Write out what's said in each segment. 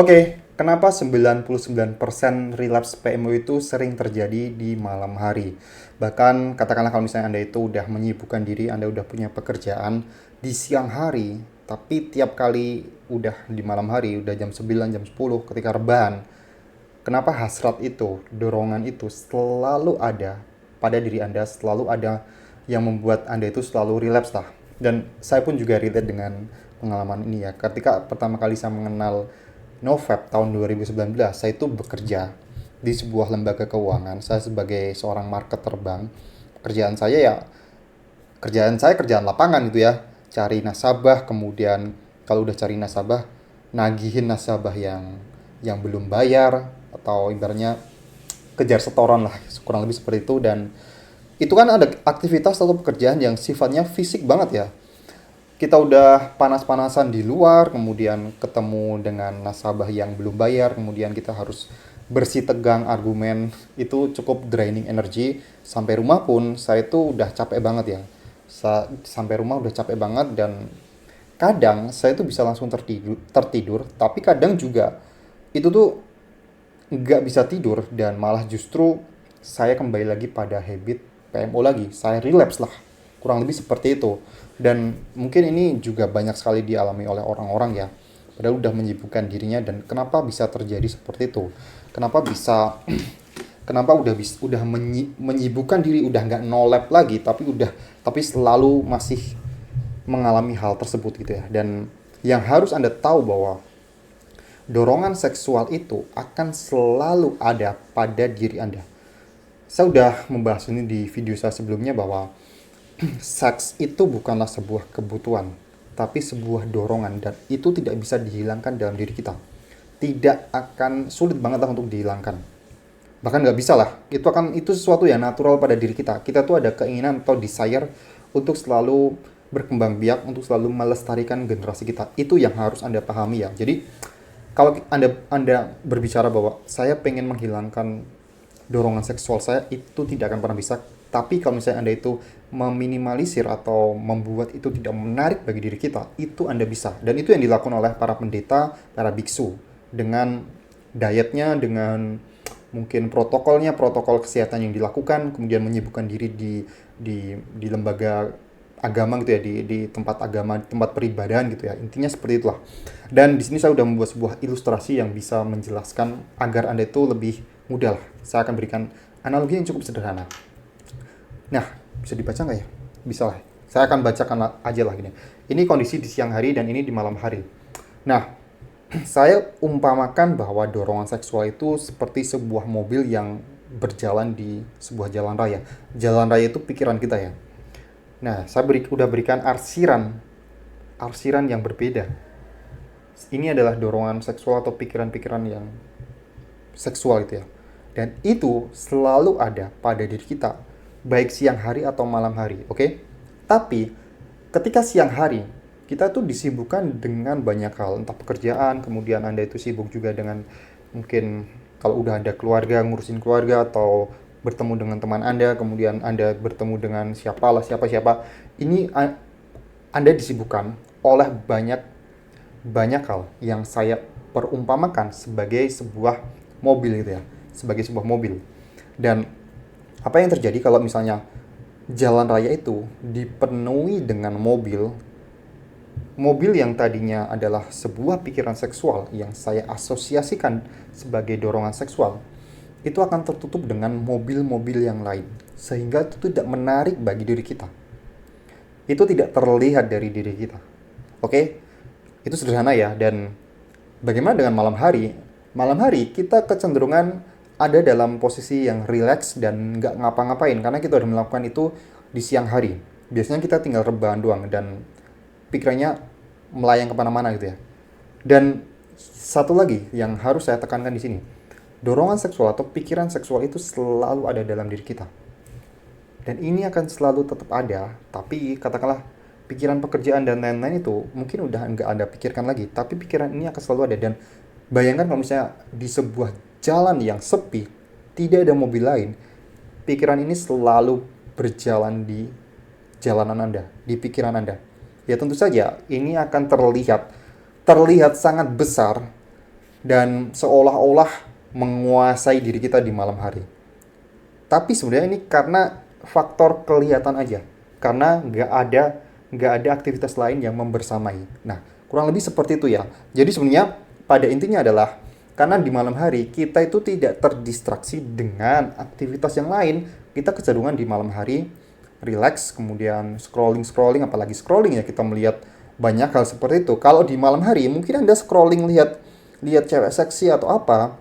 Oke, kenapa 99% relapse PMO itu sering terjadi di malam hari? Bahkan katakanlah kalau misalnya Anda itu udah menyibukkan diri, Anda udah punya pekerjaan di siang hari, tapi tiap kali udah di malam hari, udah jam 9, jam 10 ketika rebahan, kenapa hasrat itu, dorongan itu selalu ada pada diri Anda, selalu ada yang membuat Anda itu selalu relapse lah. Dan saya pun juga relate dengan pengalaman ini ya. Ketika pertama kali saya mengenal Novep tahun 2019, saya itu bekerja di sebuah lembaga keuangan. Saya sebagai seorang marketer bank. Pekerjaan saya ya, kerjaan lapangan gitu ya. Cari nasabah, kemudian kalau udah cari nasabah, nagihin nasabah yang belum bayar, atau ibaratnya kejar setoran lah, kurang lebih seperti itu. Dan itu kan ada aktivitas atau pekerjaan yang sifatnya fisik banget ya. Kita udah panas-panasan di luar, kemudian ketemu dengan nasabah yang belum bayar, kemudian kita harus bersih tegang argumen, itu cukup draining energy. Sampai rumah pun saya tuh udah capek banget ya. Sampai rumah udah capek banget, dan kadang saya tuh bisa langsung tertidur, tapi kadang juga itu tuh nggak bisa tidur, dan malah justru saya kembali lagi pada habit PMO lagi. Saya relapse lah. Kurang lebih seperti itu. Dan mungkin ini juga banyak sekali dialami oleh orang-orang ya. Padahal udah menyibukkan dirinya, dan kenapa bisa terjadi seperti itu? Kenapa bisa kenapa udah menyibukkan diri, udah nggak no lab lagi, tapi selalu masih mengalami hal tersebut gitu ya. Dan yang harus Anda tahu bahwa dorongan seksual itu akan selalu ada pada diri Anda. Saya udah membahas ini di video saya sebelumnya bahwa seks itu bukanlah sebuah kebutuhan, tapi sebuah dorongan, dan itu tidak bisa dihilangkan dalam diri kita. Tidak akan sulit banget lah untuk dihilangkan. Bahkan nggak bisa lah. Itu sesuatu yang natural pada diri kita. Kita tuh ada keinginan atau desire untuk selalu berkembang biak, untuk selalu melestarikan generasi kita. Itu yang harus Anda pahami ya. Jadi kalau anda berbicara bahwa saya pengen menghilangkan dorongan seksual saya, itu tidak akan pernah bisa. Tapi kalau misalnya Anda itu meminimalisir atau membuat itu tidak menarik bagi diri kita, itu Anda bisa. Dan itu yang dilakukan oleh para pendeta, para biksu, dengan dietnya, dengan mungkin protokol kesehatan yang dilakukan, kemudian menyibukkan diri di lembaga agama gitu ya, di tempat agama, tempat peribadahan gitu ya. Intinya seperti itulah. Dan di sini saya udah membuat sebuah ilustrasi yang bisa menjelaskan agar Anda itu lebih mudah lah. Saya akan berikan analogi yang cukup sederhana. Nah, bisa dibaca nggak ya? Bisa lah. Saya akan bacakan aja lah gini. Ini kondisi di siang hari dan ini di malam hari. Nah, saya umpamakan bahwa dorongan seksual itu seperti sebuah mobil yang berjalan di sebuah jalan raya. Jalan raya itu pikiran kita ya. Nah, udah berikan arsiran yang berbeda. Ini adalah dorongan seksual atau pikiran-pikiran yang seksual itu ya. Dan itu selalu ada pada diri kita, baik siang hari atau malam hari, oke? Tapi ketika siang hari, kita tuh disibukkan dengan banyak hal, entah pekerjaan, kemudian Anda itu sibuk juga dengan mungkin kalau udah ada keluarga, ngurusin keluarga, atau bertemu dengan teman Anda, kemudian Anda bertemu dengan siapa-siapa. Ini Anda disibukkan oleh banyak banyak hal yang saya perumpamakan sebagai sebuah mobil gitu ya, sebagai sebuah mobil. Dan apa yang terjadi kalau misalnya jalan raya itu dipenuhi dengan mobil, mobil yang tadinya adalah sebuah pikiran seksual yang saya asosiasikan sebagai dorongan seksual, itu akan tertutup dengan mobil-mobil yang lain, sehingga itu tidak menarik bagi diri kita. Itu tidak terlihat dari diri kita. Oke? Itu sederhana ya. Dan bagaimana dengan malam hari? Malam hari kita kecenderungan ada dalam posisi yang relax dan nggak ngapa-ngapain, karena kita udah melakukan itu di siang hari. Biasanya kita tinggal rebahan doang dan pikirannya melayang kemana-mana gitu ya. Dan satu lagi yang harus saya tekankan di sini, dorongan seksual atau pikiran seksual itu selalu ada dalam diri kita. Dan ini akan selalu tetap ada, tapi katakanlah pikiran pekerjaan dan lain-lain itu mungkin udah nggak Anda pikirkan lagi, tapi pikiran ini akan selalu ada. Dan bayangkan kalau misalnya di sebuah jalan yang sepi, tidak ada mobil lain, pikiran ini selalu berjalan di jalanan Anda, di pikiran Anda. Ya tentu saja ini akan terlihat sangat besar dan seolah-olah menguasai diri kita di malam hari. Tapi sebenarnya ini karena faktor kelihatan aja, karena nggak ada aktivitas lain yang membersamai. Nah, kurang lebih seperti itu ya. Jadi sebenarnya pada intinya adalah karena di malam hari kita itu tidak terdistraksi dengan aktivitas yang lain, kita kecenderungan di malam hari relax, kemudian scrolling, apalagi scrolling ya, kita melihat banyak hal seperti itu. Kalau di malam hari mungkin Anda scrolling lihat lihat cewek seksi atau apa,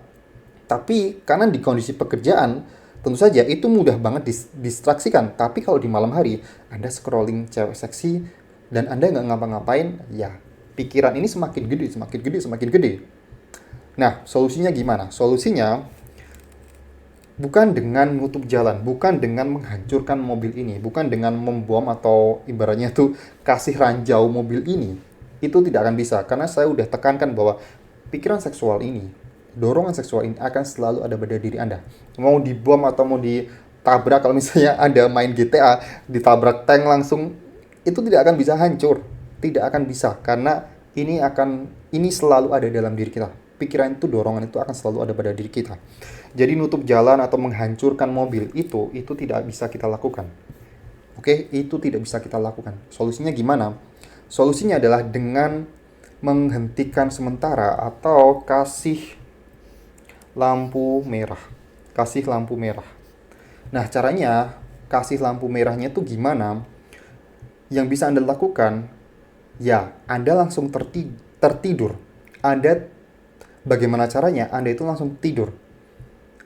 tapi karena di kondisi pekerjaan, tentu saja itu mudah banget distraksikan. Tapi kalau di malam hari, Anda scrolling cewek seksi dan Anda nggak ngapa-ngapain, ya pikiran ini semakin gede, semakin gede, semakin gede. Nah, solusinya gimana? Solusinya bukan dengan menutup jalan, bukan dengan menghancurkan mobil ini, bukan dengan membom atau ibaratnya tuh kasih ranjau mobil ini. Itu tidak akan bisa, karena saya udah tekankan bahwa pikiran seksual ini, dorongan seksual ini akan selalu ada pada diri Anda. Mau dibom atau mau ditabrak, kalau misalnya Anda main GTA, ditabrak tank langsung, itu tidak akan bisa hancur. Tidak akan bisa, karena ini selalu ada dalam diri kita. Pikiran itu, dorongan itu akan selalu ada pada diri kita. Jadi nutup jalan atau menghancurkan mobil itu tidak bisa kita lakukan. Oke, itu tidak bisa kita lakukan. Solusinya gimana? Solusinya adalah dengan menghentikan sementara atau kasih lampu merah. Kasih lampu merah. Nah, caranya kasih lampu merahnya tuh gimana? Yang bisa Anda lakukan, ya, Anda langsung tertidur. Bagaimana caranya? Anda itu langsung tidur.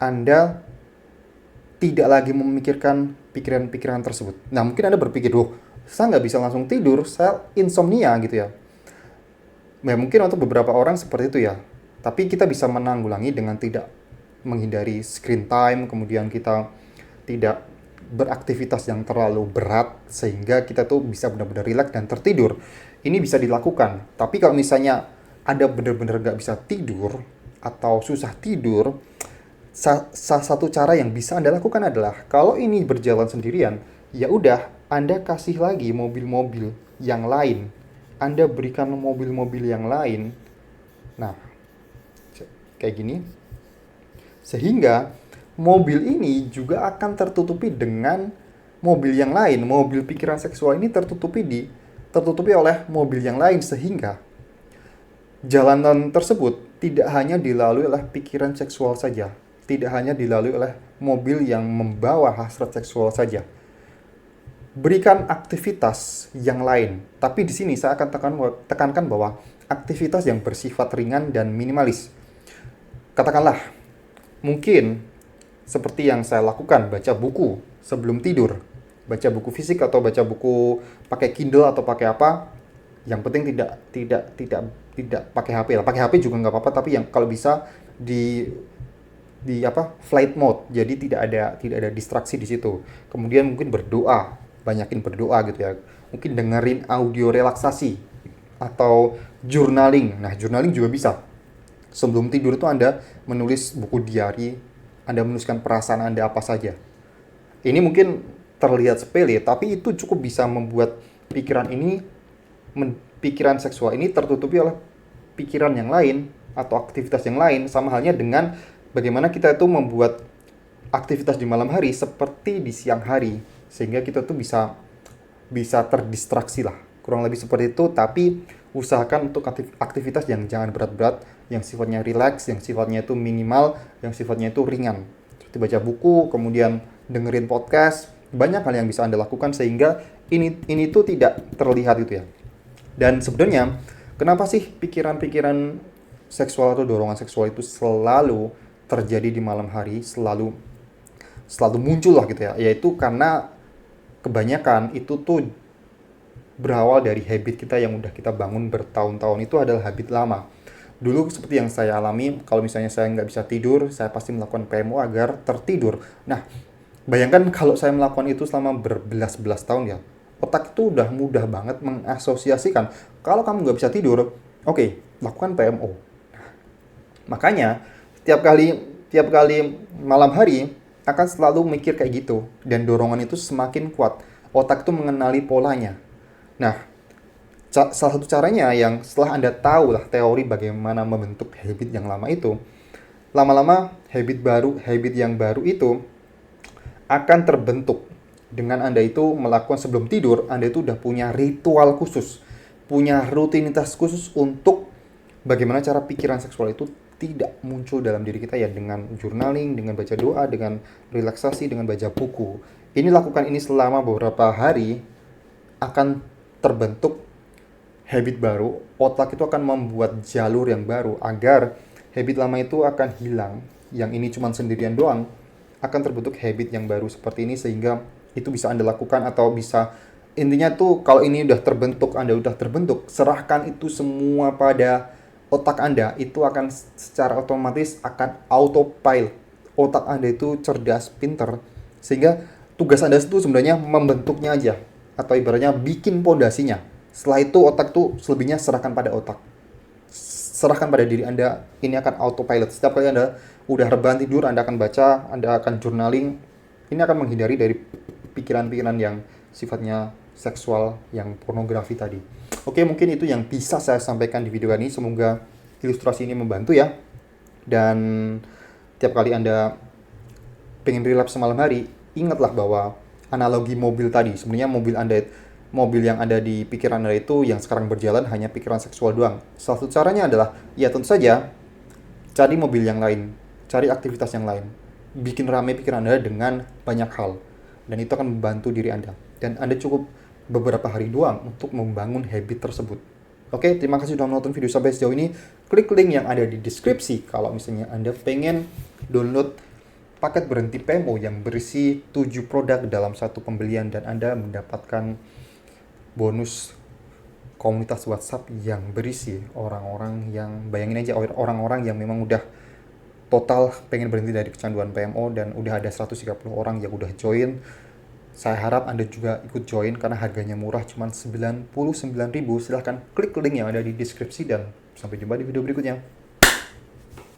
Anda tidak lagi memikirkan pikiran-pikiran tersebut. Nah, mungkin Anda berpikir, saya nggak bisa langsung tidur, saya insomnia gitu ya. Ya, mungkin untuk beberapa orang seperti itu ya. Tapi kita bisa menanggulangi dengan tidak menghindari screen time, kemudian kita tidak beraktivitas yang terlalu berat, sehingga kita tuh bisa benar-benar rileks dan tertidur. Ini bisa dilakukan. Tapi kalau misalnya Anda benar-benar nggak bisa tidur, atau susah tidur, salah satu cara yang bisa Anda lakukan adalah, kalau ini berjalan sendirian, ya udah, Anda kasih lagi mobil-mobil yang lain. Anda berikan mobil-mobil yang lain. Nah, kayak gini. Sehingga mobil ini juga akan tertutupi dengan mobil yang lain. Mobil pikiran seksual ini tertutupi oleh mobil yang lain, sehingga jalanan tersebut tidak hanya dilalui oleh pikiran seksual saja, tidak hanya dilalui oleh mobil yang membawa hasrat seksual saja. Berikan aktivitas yang lain. Tapi di sini saya akan tekankan bahwa aktivitas yang bersifat ringan dan minimalis. Katakanlah, mungkin seperti yang saya lakukan, baca buku sebelum tidur. Baca buku fisik atau baca buku pakai Kindle atau pakai apa. Yang penting tidak pakai HP lah. Pakai HP juga nggak apa-apa, tapi yang kalau bisa di flight mode, jadi tidak ada distraksi di situ. Kemudian mungkin berdoa, banyakin berdoa gitu ya. Mungkin dengerin audio relaksasi atau journaling. Nah, journaling juga bisa. Sebelum tidur itu Anda menulis buku diary, Anda menuliskan perasaan Anda apa saja. Ini mungkin terlihat sepele, tapi itu cukup bisa membuat pikiran seksual ini tertutupi oleh pikiran yang lain atau aktivitas yang lain. Sama halnya dengan bagaimana kita itu membuat aktivitas di malam hari seperti di siang hari, sehingga kita tuh bisa terdistraksi lah. Kurang lebih seperti itu, tapi usahakan untuk aktivitas yang jangan berat-berat, yang sifatnya relax, yang sifatnya itu minimal, yang sifatnya itu ringan. Seperti baca buku, kemudian dengerin podcast, banyak hal yang bisa Anda lakukan sehingga ini tuh tidak terlihat gitu ya. Dan sebenarnya kenapa sih pikiran-pikiran seksual atau dorongan seksual itu selalu terjadi di malam hari, selalu muncul lah gitu ya. Yaitu karena kebanyakan itu tuh berawal dari habit kita yang udah kita bangun bertahun-tahun. Itu adalah habit lama. Dulu seperti yang saya alami, kalau misalnya saya nggak bisa tidur, saya pasti melakukan PMO agar tertidur. Nah, bayangkan kalau saya melakukan itu selama berbelas-belas tahun ya. Otak itu udah mudah banget mengasosiasikan. Kalau kamu nggak bisa tidur, oke, lakukan PMO. Makanya, tiap kali malam hari, akan selalu mikir kayak gitu. Dan dorongan itu semakin kuat. Otak itu mengenali polanya. Nah, Salah satu caranya yang setelah Anda tahu lah teori bagaimana membentuk habit yang lama itu, lama-lama habit yang baru itu akan terbentuk dengan Anda itu melakukan sebelum tidur. Anda itu udah punya ritual khusus, punya rutinitas khusus untuk bagaimana cara pikiran seksual itu tidak muncul dalam diri kita ya, dengan journaling, dengan baca doa, dengan relaksasi, dengan baca buku. Ini lakukan ini selama beberapa hari akan terbentuk habit baru. Otak itu akan membuat jalur yang baru agar habit lama itu akan hilang. Yang ini cuma sendirian doang, akan terbentuk habit yang baru seperti ini, sehingga itu bisa Anda lakukan atau bisa, intinya tuh kalau ini udah terbentuk, Anda udah terbentuk, serahkan itu semua pada otak Anda. Itu akan secara otomatis akan autopilot. Otak Anda itu cerdas, pinter, sehingga tugas Anda itu sebenarnya membentuknya aja, atau ibaratnya bikin pondasinya. Setelah itu otak tuh selebihnya serahkan pada otak, serahkan pada diri Anda. Ini akan autopilot. Setiap kali Anda udah rebahan tidur, Anda akan baca, Anda akan journaling. Ini akan menghindari dari pikiran-pikiran yang sifatnya seksual, yang pornografi tadi. Oke, mungkin itu yang bisa saya sampaikan di video ini. Semoga ilustrasi ini membantu ya. Dan tiap kali Anda pengen relapse malam hari, ingatlah bahwa analogi mobil tadi, sebenarnya mobil yang ada di pikiran Anda itu yang sekarang berjalan hanya pikiran seksual doang. Salah satu caranya adalah, ya tentu saja, cari mobil yang lain, cari aktivitas yang lain. Bikin ramai pikiran Anda dengan banyak hal. Dan itu akan membantu diri Anda. Dan Anda cukup beberapa hari doang untuk membangun habit tersebut. Oke, terima kasih sudah menonton video sampai sejauh ini. Klik link yang ada di deskripsi kalau misalnya Anda pengen download paket berhenti PMO yang berisi 7 produk dalam satu pembelian, dan Anda mendapatkan bonus komunitas WhatsApp yang berisi orang-orang yang, bayangin aja, orang-orang yang memang udah total pengen berhenti dari kecanduan PMO, dan udah ada 130 orang yang udah join. Saya harap Anda juga ikut join karena harganya murah, cuma 99.000. Silahkan klik link yang ada di deskripsi, dan sampai jumpa di video berikutnya.